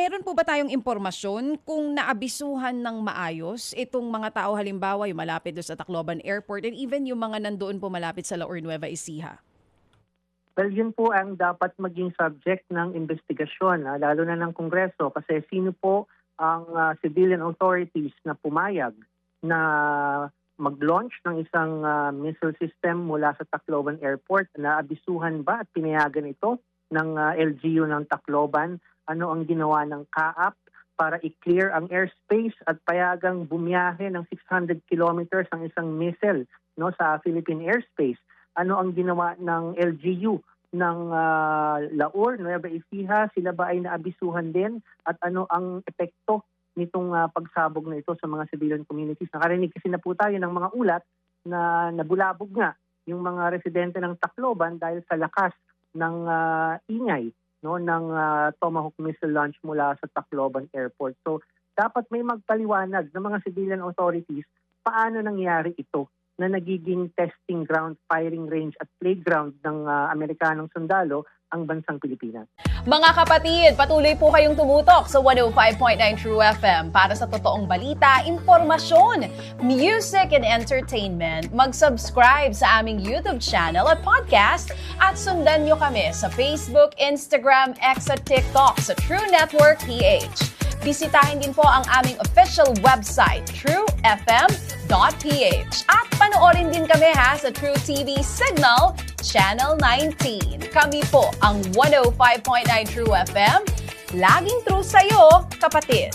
meron po ba tayong impormasyon kung naabisuhan ng maayos itong mga tao, halimbawa yung malapit doon sa Tacloban Airport and even yung mga nandoon po malapit sa La Nueva Ecija? Well, yun po ang dapat maging subject ng investigasyon, lalo na ng Kongreso, kasi sino po ang civilian authorities na pumayag na mag-launch ng isang missile system mula sa Tacloban Airport. Naabisuhan ba at pinayagan ito ng LGU ng Tacloban? Ano ang ginawa ng CAAP para i-clear ang airspace at payagang bumiyahe ng 600 kilometers ang isang missile sa Philippine airspace? Ano ang ginawa ng LGU ng Nueva Ecija? Sila ba ay naabisuhan din? At ano ang epekto nitong pagsabog na ito sa mga civilian communities? Nakarinig kasi na po tayo ng mga ulat na nabulabog nga yung mga residente ng Tacloban dahil sa lakas ng ingay ng Tomahawk missile launch mula sa Tacloban Airport. So dapat may magpaliwanag ng mga civilian authorities paano nangyari ito na nagiging testing ground, firing range at playground ng Amerikanong sundalo ang bansang Pilipinas. Mga kapatid, patuloy po kayong tumutok sa 105.9 True FM para sa totoong balita, impormasyon, music and entertainment. Mag-subscribe sa aming YouTube channel at podcast at sundan nyo kami sa Facebook, Instagram, X at TikTok sa True Network PH. Bisitahin din po ang aming official website, truefm.ph. At panoorin din kami sa True TV Signal, Channel 19. Kami po ang 105.9 True FM. Laging true sa'yo, kapatid.